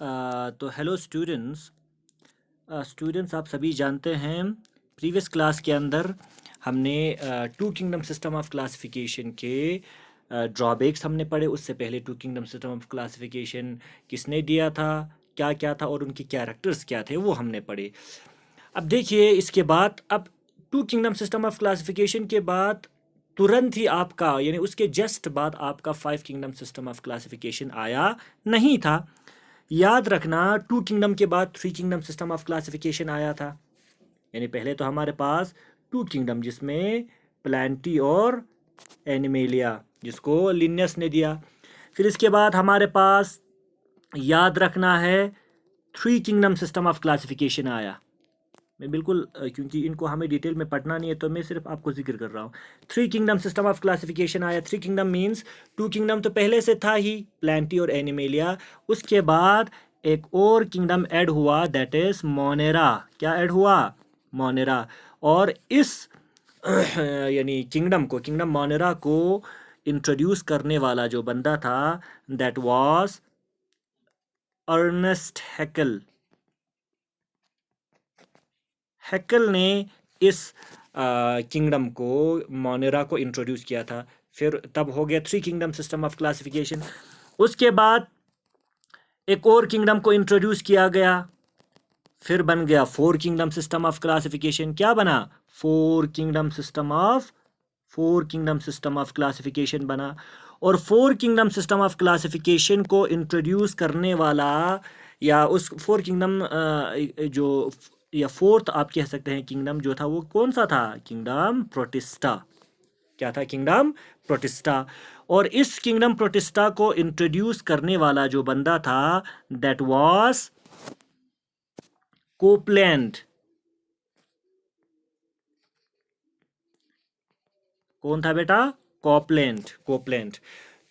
तो hello students. Students आप सभी जानते हैं प्रीवियस क्लास के अंदर हमने two kingdom system of classification के ड्रॉबैक्स हमने पढ़े। उससे पहले two kingdom system of classification किसने दिया था, क्या क्या था और उनके कैरेक्टर्स क्या थे, वो हमने पढ़े। अब देखिए इसके बाद अब two kingdom system of classification के बाद तुरंत ही आपका यानी उसके जस्ट बाद आपका five kingdom system of classification आया नहीं था। याद रखना टू किंगडम के बाद three kingdom system of classification आया था। यानी पहले तो हमारे पास टू किंगडम जिसमें प्लांटी और एनिमेलिया जिसको लिनियस ने दिया। फिर इसके बाद हमारे पास याद रखना है three kingdom system of classification आया। मैं बिल्कुल क्योंकि इनको हमें डिटेल में पढ़ना नहीं है तो मैं सिर्फ आपको जिक्र कर रहा हूँ। Three kingdom system of classification आया। Three kingdom means two kingdom तो पहले से था ही, प्लांटी और एनिमेलिया। उसके बाद एक और किंगडम ऐड हुआ, दैट इज मोनेरा। क्या ऐड हुआ? मोनेरा। और इस यानी किंगडम मोनेरा को इंट्रोड्यूस करने वाला जो बंदा था दैट वाज अर्नेस्ट हैकल। हैकल ने इस किंगडम को, मोनेरा को इंट्रोड्यूस किया था। फिर तब हो गया three kingdom system of classification. उसके बाद एक और किंगडम को इंट्रोड्यूस किया गया, फिर बन गया four kingdom system of classification. क्या बना? Four kingdom system of classification बना। और four kingdom system of classification को इंट्रोड्यूस करने वाला या उस फोर किंगडम जो या फोर्थ आप कह सकते हैं किंगडम जो था वो कौन सा था? Kingdom protista. क्या था? Kingdom protista. और इस किंगडम प्रोटिस्टा को इंट्रोड्यूस करने वाला जो बंदा था दैट वाज कोपलैंड। कौन था बेटा? कोपलैंड।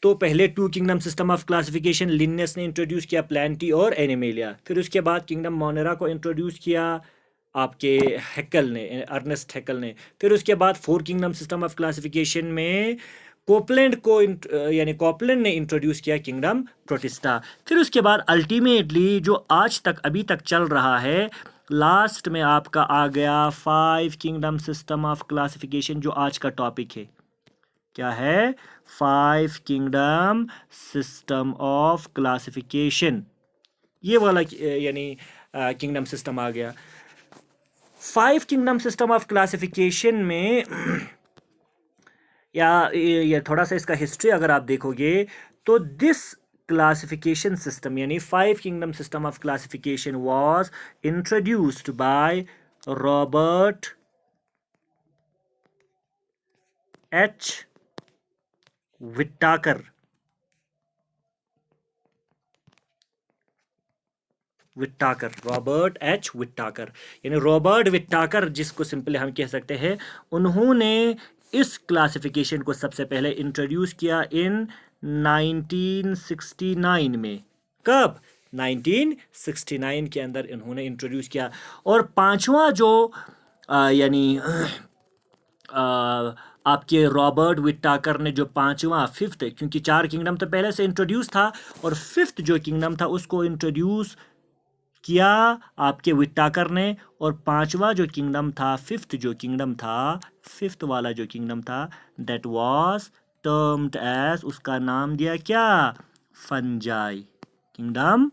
तो पहले two kingdom system of classification Linnaeus ने इंट्रोड्यूस किया, प्लांटी और एनिमेलिया। फिर उसके बाद किंगडम मोनेरा को इंट्रोड्यूस किया आपके हैकल ने, अर्नेस्ट हैकल ने। फिर उसके बाद four kingdom system of classification में यानी कोपलैंड ने इंट्रोड्यूस किया किंगडम प्रोटिस्टा। फिर उसके बाद अल्टीमेटली जो आज तक अभी तक चल रहा है, लास्ट में आपका आ गया five kingdom system of classification जो आज का टॉपिक है। क्या है? Five kingdom system of classification. ये वाला यानी किंगडम सिस्टम आ गया। Five kingdom system of classification में या ये थोड़ा सा इसका हिस्ट्री अगर आप देखोगे तो दिस क्लासिफिकेशन सिस्टम यानी five kingdom system of classification was introduced by Robert H Whittaker. Robert H Whittaker यानी रॉबर्ट विट्टाकर जिसको सिंपली हम कह सकते हैं, उन्होंने इस क्लासिफिकेशन को सबसे पहले इंट्रोड्यूस किया इन 1969 में। कब? 1969 के अंदर इन्होंने इंट्रोड्यूस किया। और पांचवा जो यानी आपके रॉबर्ट विट्टाकर ने जो पांचवा फिफ्थ, क्योंकि चार किंगडम तो पहले से इंट्रोड्यूस था, और फिफ्थ जो किंगडम था उसको इंट्रोड्यूस किया आपके विट्टाकर ने। और पांचवा जो किंगडम था, फिफ्थ वाला जो किंगडम था दैट वाज टर्म्ड एज, उसका नाम दिया क्या? फंजाई। Kingdom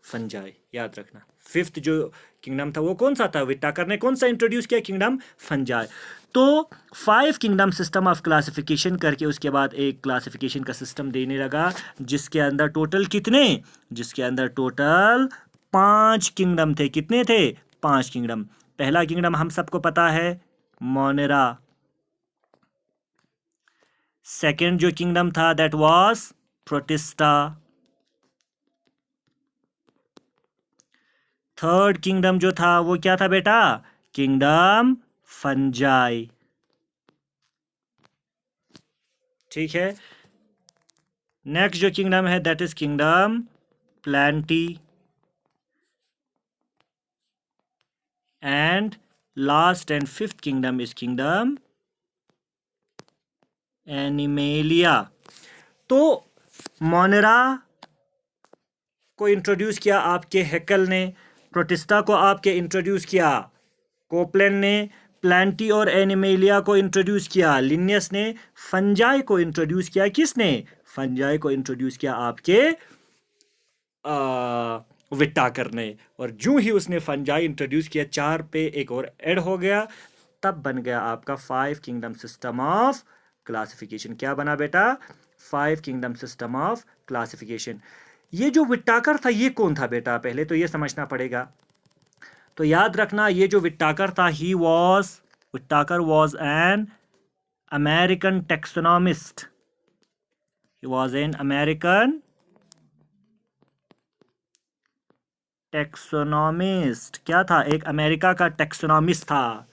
fungi. याद रखना फिफ्थ जो किंगडम था वो कौन सा था? विट्टाकर ने कौन सा इंट्रोड्यूस किया? Kingdom fungi. तो five kingdom system of classification करके उसके बाद एक क्लासिफिकेशन का सिस्टम देने लगा जिसके अंदर टोटल कितने? जिसके अंदर टोटल पांच किंगडम थे। कितने थे? पांच किंगडम। पहला किंगडम हम सबको पता है, मोनेरा। सेकेंड जो किंगडम था that was protista. Third kingdom जो था वो क्या था बेटा? Kingdom fungi. ठीक है। नेक्स्ट जो किंगडम है that is kingdom Plantae. And last and fifth kingdom is kingdom animalia. तो मोनेरा को इंट्रोड्यूस किया आपके हैकल ने, प्रोटिस्टा को आपके इंट्रोड्यूस किया कोपलैंड ने, प्लांटी और एनिमेलिया को इंट्रोड्यूस किया लिनियस ने, फंजाई को इंट्रोड्यूस किया किसने? फंजाई को इंट्रोड्यूस किया आपके विटाकर ने। और जो ही उसने फंजाई इंट्रोड्यूस किया, 4 पे एक और ऐड हो गया, तब बन गया आपका 5 किंगडम सिस्टम ऑफ क्लासिफिकेशन। क्या बना बेटा? 5 किंगडम सिस्टम ऑफ क्लासिफिकेशन। ये जो विटाकर था ये कौन था बेटा? पहले तो ये समझना पड़ेगा। तो याद रखना, ये जो विटाकर था, Whittaker was an American taxonomist. He was an American taxonomist. क्या था? एक अमेरिका का टेक्सोनॉमिस्ट था,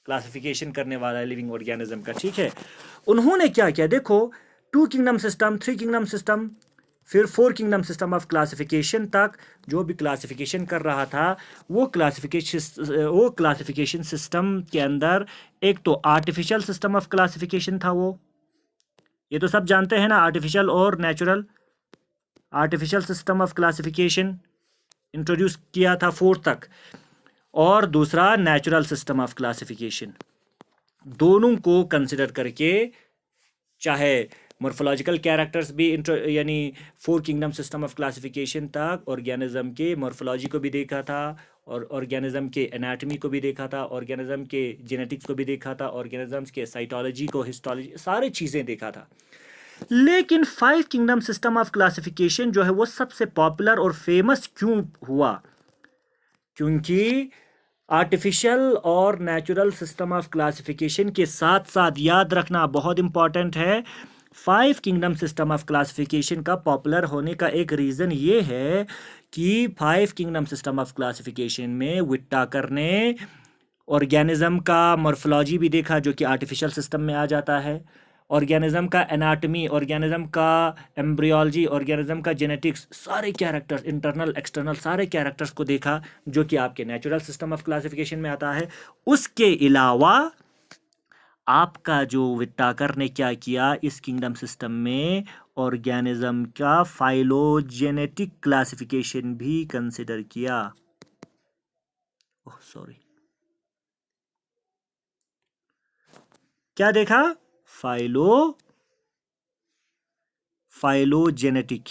क्लासिफिकेशन करने वाला लिविंग ऑर्गेनिज्म का। ठीक है, उन्होंने क्या किया? देखो, 2 किंगडम सिस्टम, 3 किंगडम सिस्टम, फिर 4 किंगडम सिस्टम ऑफ क्लासिफिकेशन तक जो भी क्लासिफिकेशन कर रहा था, वो क्लासिफिकेशन सिस्टम के अंदर एक तो आर्टिफिशियल सिस्टम ऑफ क्लासिफिकेशन था। वो ये तो सब जानते हैं ना, आर्टिफिशियल और natural. Artificial system of classification introduce किया था 4 तक, और दूसरा नेचुरल सिस्टम ऑफ क्लासिफिकेशन। दोनों को कंसिडर करके, चाहे मॉर्फोलॉजिकल कैरेक्टर्स भी यानी 4 किंगडम सिस्टम ऑफ क्लासिफिकेशन तक ऑर्गेनिज्म के मॉर्फोलॉजी को भी देखा था, और ऑर्गेनिज्म के एनाटॉमी को भी देखा था, ऑर्गेनिज्म के जेनेटिक्स को भी देखा था, ऑर्गेनिज्म के साइटोलॉजी को, हिस्टोलॉजी, सारी चीज़ें देखा था। लेकिन 5 किंगडम सिस्टम ऑफ क्लासिफिकेशन जो है वो सबसे पॉपुलर और फेमस क्यों हुआ? क्योंकि आर्टिफिशियल और नेचुरल सिस्टम ऑफ क्लासिफिकेशन के साथ साथ, याद रखना बहुत इंपॉर्टेंट है, 5 किंगडम सिस्टम ऑफ क्लासिफिकेशन का पॉपुलर होने का एक रीज़न ये है कि 5 किंगडम सिस्टम ऑफ क्लासिफिकेशन में विटाकर ने ऑर्गेनिज्म का मॉर्फोलॉजी भी देखा, जो कि आर्टिफिशियल सिस्टम में आ जाता है, ऑर्गेनिज्म का एनाटॉमी, ऑर्गेनिज्म का एम्ब्रियोलॉजी, ऑर्गेनिज्म का जेनेटिक्स, सारे कैरेक्टर्स, इंटरनल एक्सटर्नल सारे कैरेक्टर्स को देखा, जो कि आपके नेचुरल सिस्टम ऑफ क्लासिफिकेशन में आता है। उसके अलावा आपका जो विटाकर ने क्या किया, इस किंगडम सिस्टम में ऑर्गेनिज्म का फाइलोजेनेटिक क्लासिफिकेशन भी कंसिडर किया। ओह सॉरी, क्या देखा? Phylogenetic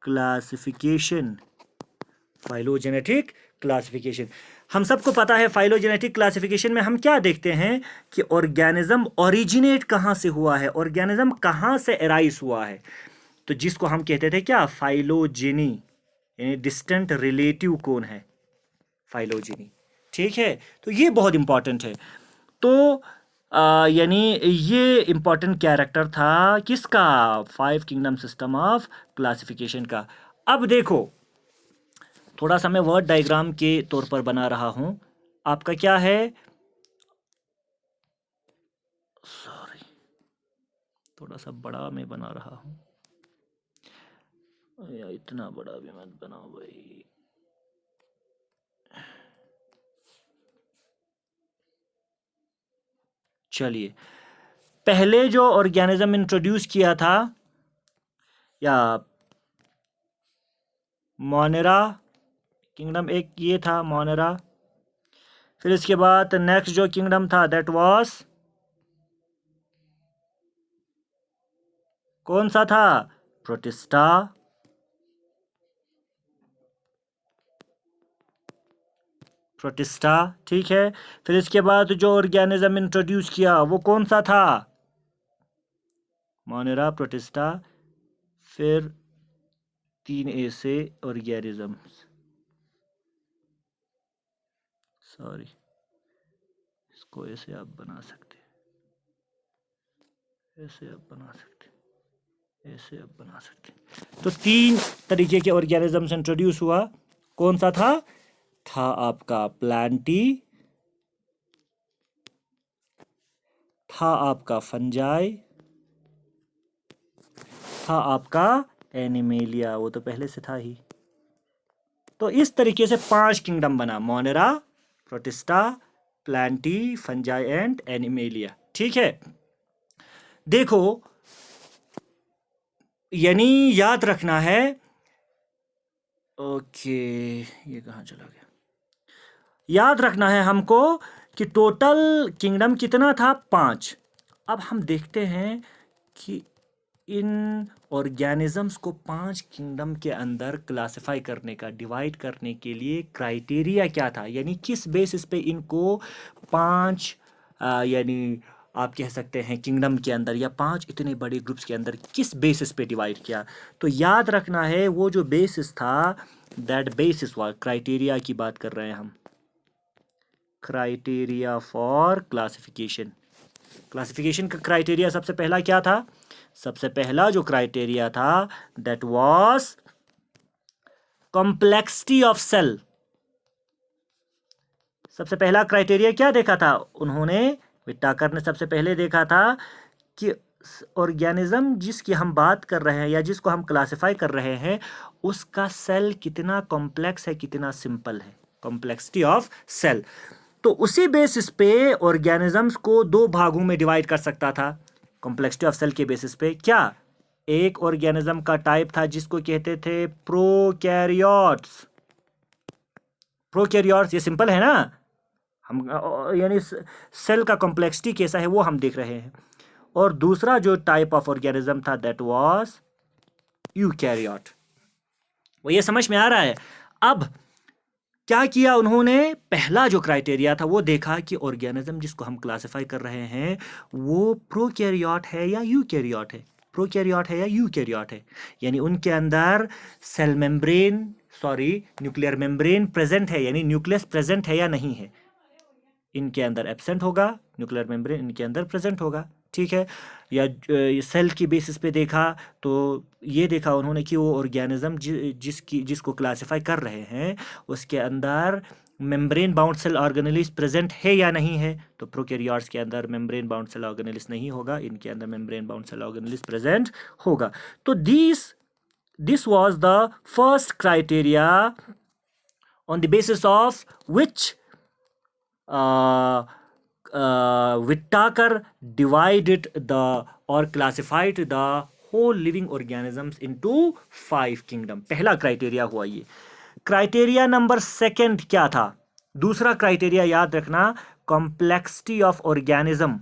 classification. फाइलोजेनेटिक क्लासिफिकेशन, हम सबको पता है फाइलोजेनेटिक क्लासिफिकेशन में हम क्या देखते हैं कि ऑर्गेनिज्म ओरिजिनेट कहाँ से हुआ है, ऑर्गेनिज्म कहाँ से एराइज हुआ है। तो जिसको हम कहते थे क्या? फाइलोजेनी, यानी डिस्टेंट रिलेटिव कौन है? फाइलोजेनी। ठीक है, तो ये बहुत इंपॉर्टेंट है। तो यानी ये इंपॉर्टेंट कैरेक्टर था किसका? 5 किंगडम सिस्टम ऑफ क्लासिफिकेशन का। अब देखो, थोड़ा सा मैं वर्ड डायग्राम के तौर पर बना रहा हूं। आपका क्या है? सॉरी, थोड़ा सा बड़ा मैं बना रहा हूं, या इतना बड़ा भी मत बनाओ भाई। चलिए, पहले जो ऑर्गेनिज्म इंट्रोड्यूस किया था, या मोनेरा किंगडम, एक ये था मोनेरा। फिर इसके बाद नेक्स्ट जो किंगडम था दैट वाज, कौन सा था? प्रोटिस्टा। ठीक है। फिर इसके बाद जो ऑर्गेनिज्म इंट्रोड्यूस किया वो कौन सा था? मोनेरा, प्रोटिस्टा, फिर 3 ऐसे ऑर्गेनिजम्स, सॉरी इसको ऐसे आप बना सकते, ऐसे आप बना सकते, ऐसे आप बना सकते। तो 3 तरीके के ऑर्गेनिजम्स इंट्रोड्यूस हुआ। कौन सा था? था आपका प्लांटी, था आपका फंजाई, था आपका एनिमेलिया, वो तो पहले से था ही। तो इस तरीके से 5 किंगडम बना, Monera, protista, Plantae, fungi and animalia. ठीक है, देखो यानी याद रखना है। ओके, ये कहाँ चला गया? याद रखना है हमको कि टोटल किंगडम कितना था, 5। अब हम देखते हैं कि इन ऑर्गेनिजम्स को 5 किंगडम के अंदर क्लासिफाई करने का, डिवाइड करने के लिए क्राइटेरिया क्या था, यानी किस बेसिस पे इनको 5 यानी आप कह सकते हैं किंगडम के अंदर या 5 इतने बड़े ग्रुप्स के अंदर किस बेसिस पे डिवाइड किया। तो याद रखना है वो जो बेसिस था, दैट बेसिस वाज, क्राइटेरिया की बात कर रहे हैं हम, क्राइटेरिया फॉर क्लासिफिकेशन। क्लासिफिकेशन का क्राइटेरिया सबसे पहला क्या था? सबसे पहला जो क्राइटेरिया था that was complexity of cell. सबसे पहला क्राइटेरिया क्या देखा था उन्होंने, विटाकर ने सबसे पहले देखा था कि ऑर्गेनिज्म जिसकी हम बात कर रहे हैं या जिसको हम क्लासिफाई कर रहे हैं उसका सेल कितना कॉम्प्लेक्स है, कितना सिंपल है, कॉम्प्लेक्सिटी ऑफ सेल। तो उसी बेसिस पे ऑर्गेनिजम्स को 2 भागों में डिवाइड कर सकता था, कॉम्प्लेक्सिटी ऑफ सेल के बेसिस पे। क्या? एक ऑर्गेनिज्म का टाइप था जिसको कहते थे प्रोकैरियोट्स। प्रोकैरियोट्स, ये सिंपल है ना, हम यानी सेल का कॉम्प्लेक्सिटी कैसा है वो हम देख रहे हैं। और दूसरा जो टाइप ऑफ ऑर्गेनिज्म था दैट वाज यूकैरियोट। वो ये समझ में आ रहा है? अब क्या किया उन्होंने, पहला जो क्राइटेरिया था वो देखा कि ऑर्गेनिज्म जिसको हम क्लासिफाई कर रहे हैं वो प्रोकैरियोट है या यूकैरियोट है, प्रोकैरियोट है या यूकैरियोट है, यानी उनके अंदर cell membrane, sorry nuclear membrane present है, यानी न्यूक्लियस प्रेजेंट है या नहीं है। इनके अंदर एब्सेंट होगा, न्यूक्लियर मेम्ब्रेन इनके अंदर प्रेजेंट होगा। ठीक है, या सेल की बेसिस पे देखा तो ये देखा उन्होंने कि वो ऑर्गेनिज्म जिसको क्लासिफाई कर रहे हैं उसके अंदर membrane bound cell organelles present है या नहीं है। तो प्रोकैरियोट्स के अंदर मेम्ब्रेन बाउंड सेल ऑर्गेनेलिस नहीं होगा, इनके अंदर membrane bound cell organelles present होगा। तो this was the first criteria on the basis of which Whittaker divided the or classified the whole living organisms into 5 kingdom। पहला criteria हुआ ये। Criteria number second क्या था? दूसरा क्राइटेरिया याद रखना, कॉम्प्लेक्सिटी ऑफ ऑर्गेनिज्म।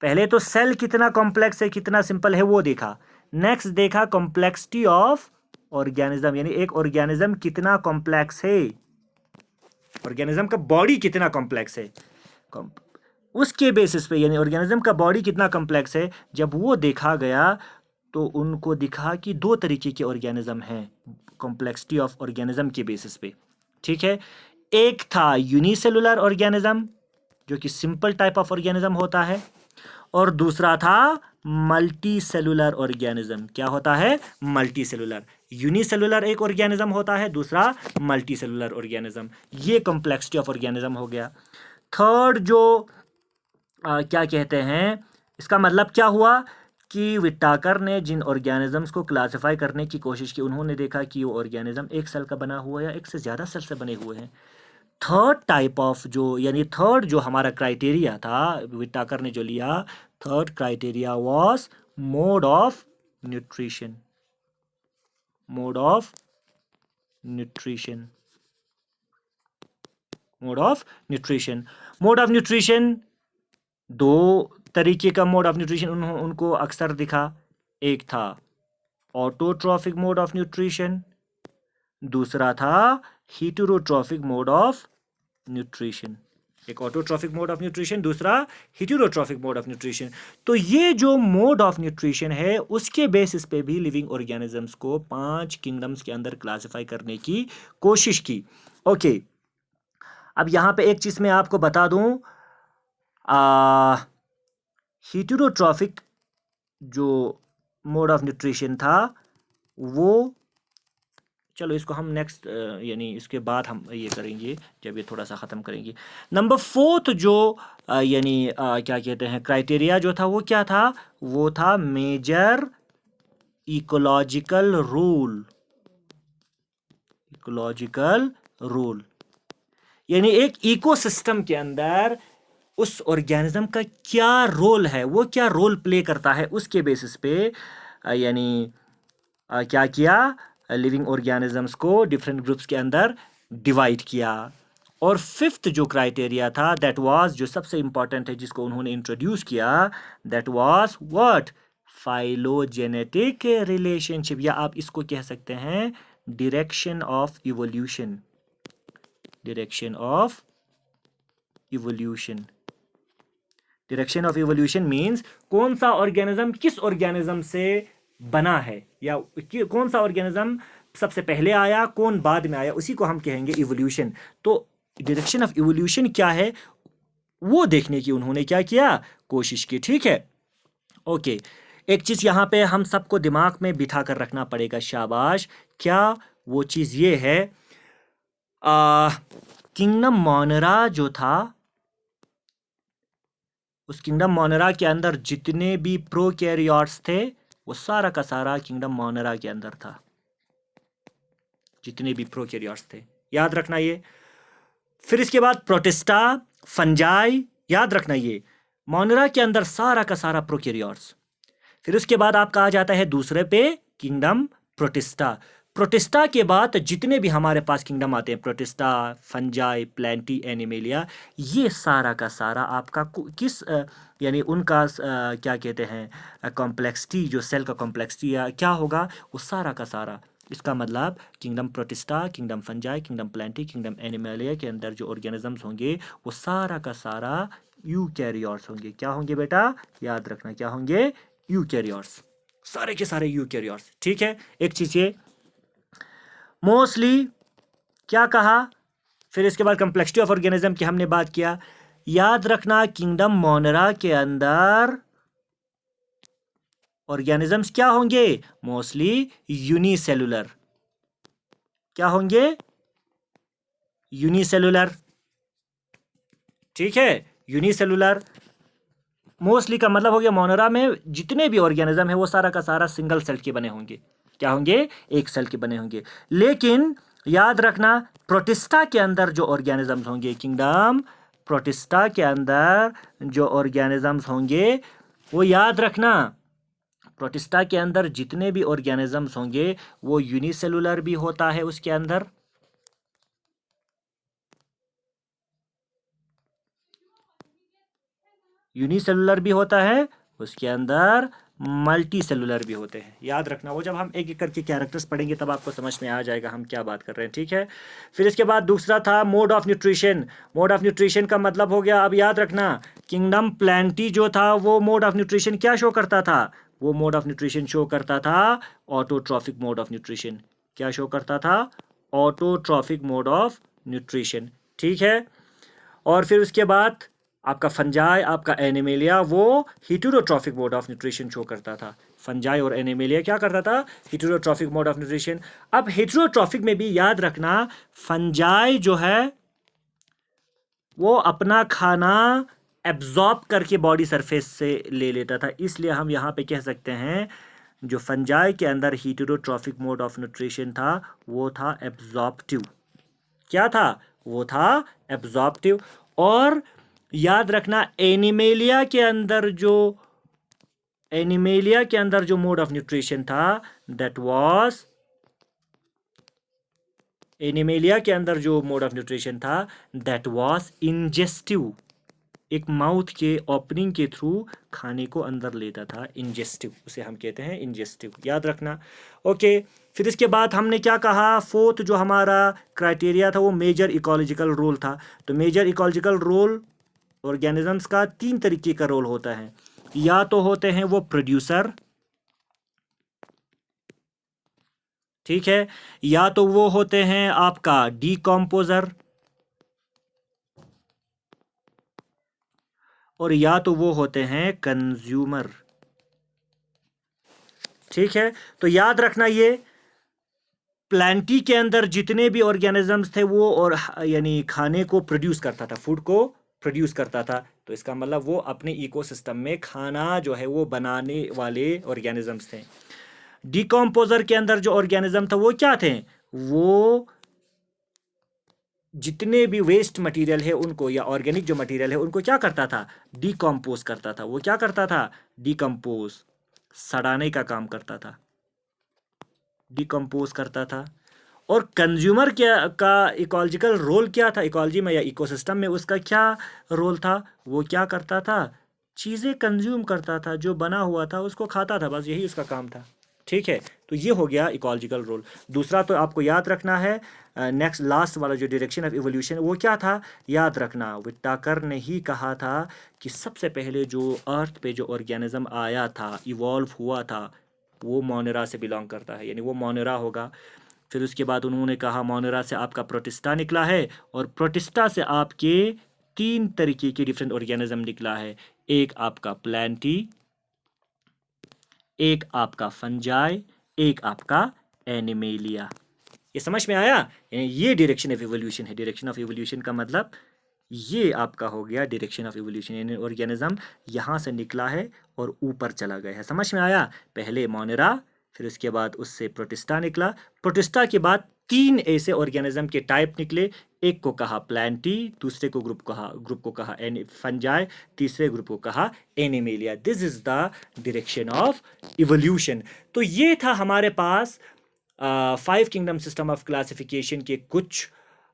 पहले तो सेल कितना कॉम्प्लेक्स है कितना सिंपल है वो देखा, नेक्स्ट देखा कॉम्प्लेक्सिटी ऑफ ऑर्गेनिज्म, यानी एक ऑर्गेनिज्म कितना कॉम्प्लेक्स है, ऑर्गेनिज्म का बॉडी कितना कॉम्प्लेक्स है, उसके बेसिस पे, यानी ऑर्गेनिज्म का बॉडी कितना कॉम्प्लेक्स है, जब वो देखा गया तो उनको दिखा कि 2 तरीके के ऑर्गेनिज्म हैं कॉम्प्लेक्सिटी ऑफ ऑर्गेनिज्म के बेसिस पे। ठीक है, एक था यूनिसेलुलर ऑर्गेनिज्म जो कि सिंपल टाइप ऑफ ऑर्गेनिज्म होता है, और दूसरा था मल्टी सेलुलर ऑर्गेनिज्म। क्या होता है? Multi cellular. यूनिसेलुलर एक ऑर्गेनिज्म होता है, दूसरा मल्टी सेलुलर ऑर्गेनिज्म। ये कॉम्प्लेक्सिटी ऑफ ऑर्गेनिज्म हो गया। थर्ड जो क्या कहते हैं, इसका मतलब क्या हुआ कि विटाकर ने जिन ऑर्गेनिजम्स को क्लासिफाई करने की कोशिश की उन्होंने देखा कि वो ऑर्गेनिज्म एक सेल का बना हुआ है या एक से ज़्यादा सेल से बने हुए हैं। थर्ड टाइप ऑफ जो, यानी थर्ड जो हमारा क्राइटेरिया था विटाकर ने जो लिया, third criteria was mode of nutrition. Mode of nutrition, mode of nutrition. Mode of nutrition, 2 तरीके का मोड ऑफ न्यूट्रिशन उनको अक्सर दिखा। एक था ऑटोट्रॉफिक मोड ऑफ न्यूट्रिशन, दूसरा था हीटेरोट्रॉफिक मोड ऑफ न्यूट्रिशन। एक ऑटोट्रॉफिक मोड ऑफ न्यूट्रिशन, दूसरा हीटेरोट्रॉफिक मोड ऑफ न्यूट्रिशन। तो ये जो मोड ऑफ न्यूट्रिशन है उसके बेसिस पे भी लिविंग ऑर्गेनिजम्स को 5 किंगडम्स के अंदर क्लासिफाई करने की कोशिश की। ओके, अब यहाँ पे एक चीज़ मैं आपको बता दूं, हीटेरोट्रॉफिक जो मोड ऑफ न्यूट्रिशन था वो, चलो इसको हम नेक्स्ट यानी इसके बाद हम ये करेंगे जब ये थोड़ा सा ख़त्म करेंगे। नंबर 4 जो यानी क्या कहते हैं क्राइटेरिया जो था वो क्या था, वो था major ecological rule. Ecological rule यानी एक इकोसिस्टम के अंदर उस ऑर्गेनिज्म का क्या रोल है, वो क्या रोल प्ले करता है, उसके बेसिस पे यानी क्या किया, लिविंग ऑर्गेनिजम्स को डिफरेंट ग्रुप्स के अंदर डिवाइड किया। और फिफ्थ जो क्राइटेरिया था दैट वाज, जो सबसे इंपॉर्टेंट है जिसको उन्होंने इंट्रोड्यूस किया, that was what, phylogenetic relationship, या आप इसको कह सकते हैं direction of evolution. Direction of evolution, direction of evolution means कौन सा ऑर्गेनिज्म किस ऑर्गेनिज्म से बना है, या कौन सा ऑर्गेनिज्म सबसे पहले आया, कौन बाद में आया, उसी को हम कहेंगे इवोल्यूशन। तो डायरेक्शन ऑफ इवोल्यूशन क्या है वो देखने की उन्होंने क्या किया, कोशिश की। ठीक है, ओके। एक चीज यहां पे हम सबको दिमाग में बिठा कर रखना पड़ेगा, शाबाश, क्या वो चीज ये है, किंगडम मोनेरा जो था, उस किंगडम मोनेरा के अंदर जितने भी प्रोकैरियोट्स थे वो सारा का सारा किंगडम मोनेरा के अंदर था, जितने भी प्रोकैरियोट्स थे, याद रखना ये। फिर इसके बाद प्रोटिस्टा, फंजाई, याद रखना ये, मोनेरा के अंदर सारा का सारा प्रोकैरियोट्स। फिर उसके बाद आपका आ जाता है दूसरे पे किंगडम प्रोटिस्टा। प्रोटिस्टा के बाद जितने भी हमारे पास किंगडम आते हैं, प्रोटिस्टा, फंजाई, प्लेंटी, एनिमेलिया, ये सारा का सारा आपका किस यानी उनका क्या कहते हैं कॉम्प्लेक्सिटी, जो सेल का कॉम्प्लेक्सिटी या क्या होगा, वो सारा का सारा, इसका मतलब kingdom protista, kingdom fungi, kingdom plenty, kingdom animalia के अंदर जो ऑर्गेनिजम्स होंगे वो सारा का सारा यूकैरियोट्स होंगे। क्या होंगे बेटा, याद रखना, क्या होंगे, यूकैरियोट्स, सारे के सारे यूकैरियोट्स। ठीक है, एक चीज ये मोस्टली क्या कहा, फिर इसके बाद कम्प्लेक्सिटी ऑफ ऑर्गेनिज्म की हमने बात किया। याद रखना किंगडम मोनेरा के अंदर ऑर्गेनिजम्स क्या होंगे, मोस्टली यूनिसेलुलर। क्या होंगे, यूनिसेलुलर। ठीक है, यूनिसेलुलर मोस्टली का मतलब हो गया मोनेरा में जितने भी ऑर्गेनिज्म है वो सारा का सारा सिंगल सेल के बने होंगे। क्या होंगे, एक सेल के बने होंगे। लेकिन याद रखना प्रोटिस्टा के अंदर जो ऑर्गेनिजम्स होंगे, किंगडम प्रोटिस्टा के अंदर जो ऑर्गेनिजम्स होंगे वो याद रखना, प्रोटिस्टा के अंदर जितने भी ऑर्गेनिजम्स होंगे वो यूनिसेलुलर भी होता है, उसके अंदर यूनिसेलुलर भी होता है, उसके अंदर मल्टी सेलुलर भी होते हैं। याद रखना, वो जब हम एक एक करके कैरेक्टर्स पढ़ेंगे तब आपको समझ में आ जाएगा हम क्या बात कर रहे हैं। ठीक है, फिर इसके बाद दूसरा था mode of nutrition. Mode of nutrition का मतलब हो गया, अब याद रखना किंगडम प्लेंटी जो था वो मोड ऑफ न्यूट्रिशन क्या शो करता था, वो मोड ऑफ न्यूट्रिशन शो करता था ऑटोट्रॉफिक मोड ऑफ न्यूट्रिशन। क्या शो करता था, ऑटोट्रॉफिक मोड ऑफ न्यूट्रिशन। ठीक है, और फिर उसके बाद आपका फंजाई, आपका एनिमेलिया, वो heterotrophic mode of nutrition show करता था। फंजाई और एनिमेलिया क्या करता था, हिटेरोट्रॉफिक मोड ऑफ न्यूट्रिशन। अब हिटेरोट्रॉफिक में भी याद रखना फंजाई जो है वो अपना खाना एब्जॉर्ब करके बॉडी सरफेस से ले लेता था, इसलिए हम यहाँ पे कह सकते हैं जो फंजाई के अंदर हिटेरोट्रॉफिक मोड ऑफ न्यूट्रिशन था वो था एब्जॉर्प्टिव। क्या था, वो था एब्जॉर्प्टिव। और याद रखना एनिमेलिया के अंदर जो मोड ऑफ न्यूट्रिशन था दैट वाज, एनिमेलिया के अंदर जो मोड ऑफ न्यूट्रिशन था दैट वाज इंजेस्टिव, एक माउथ के ओपनिंग के थ्रू खाने को अंदर लेता था, इंजेस्टिव, उसे हम कहते हैं इंजेस्टिव। याद रखना, ओके। फिर इसके बाद हमने क्या कहा, फोर्थ जो हमारा क्राइटेरिया था वो मेजर इकोलॉजिकल रोल था। तो मेजर इकोलॉजिकल रोल ऑर्गेनिजम्स का तीन तरीके का रोल होता है, या तो होते हैं वो प्रोड्यूसर, ठीक है, या तो वो होते हैं आपका डीकॉम्पोजर, और या तो वो होते हैं कंज्यूमर। ठीक है, तो याद रखना ये प्लांटी के अंदर जितने भी ऑर्गेनिजम्स थे वो और यानी खाने को प्रोड्यूस करता था, फूड को प्रोड्यूस करता था, तो इसका मतलब वो अपने इकोसिस्टम में खाना जो है वो बनाने वाले ऑर्गेनिजम्स थे। डिकम्पोजर के अंदर जो ऑर्गेनिज्म था वो क्या थे, वो जितने भी वेस्ट मटेरियल है उनको, या ऑर्गेनिक जो मटेरियल है उनको क्या करता था, डिकम्पोज करता था। वो क्या करता था, डिकम्पोज, सड़ाने का काम करता था, डिकम्पोज करता था। और कंज्यूमर क्या का इकोलॉजिकल रोल क्या था, इकोलॉजी में या इकोसिस्टम में उसका क्या रोल था, वो क्या करता था, चीज़ें कंज्यूम करता था, जो बना हुआ था उसको खाता था, बस यही उसका काम था। ठीक है, तो ये हो गया इकोलॉजिकल रोल। दूसरा तो आपको याद रखना है, नेक्स्ट लास्ट वाला जो डायरेक्शन ऑफ इवोल्यूशन वो क्या था, याद रखना, विटाकर ने ही कहा था कि सबसे पहले जो अर्थ पे जो ऑर्गेनिज्म आया था, इवॉल्व हुआ था, वो मोनेरा से बिलोंग करता है, यानी वो मोनेरा होगा। फिर उसके बाद उन्होंने कहा मोनेरा से आपका प्रोटिस्टा निकला है, और प्रोटिस्टा से आपके 3 तरीके के डिफरेंट ऑर्गेनिज्म निकला है, एक आपका प्लांटी, एक आपका फंजाई, एक आपका एनिमेलिया। ये समझ में आया, यानी ये डायरेक्शन ऑफ इवोल्यूशन है। डायरेक्शन ऑफ इवोल्यूशन का मतलब ये आपका हो गया डायरेक्शन ऑफ इवोल्यूशन, यानी ऑर्गेनिज्म यहाँ से निकला है और ऊपर चला गया है। समझ में आया, पहले मोनेरा, फिर उसके बाद उससे प्रोटिस्टा निकला, प्रोटिस्टा के बाद 3 ऐसे ऑर्गेनिज्म के टाइप निकले, एक को कहा प्लांटी, दूसरे को ग्रुप को कहा फंजाई, तीसरे ग्रुप को कहा animalia. This is the direction of evolution. तो ये था हमारे पास 5 किंगडम सिस्टम ऑफ क्लासिफिकेशन के कुछ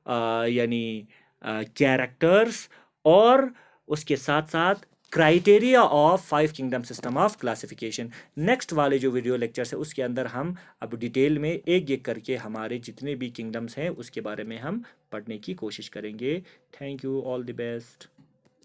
यानी कैरेक्टर्स, और उसके साथ साथ criteria of 5 kingdom system of classification. Next वाले जो वीडियो लेक्चर्स है उसके अंदर हम अब डिटेल में एक एक करके हमारे जितने भी किंगडम्स हैं उसके बारे में हम पढ़ने की कोशिश करेंगे। Thank you, all the best.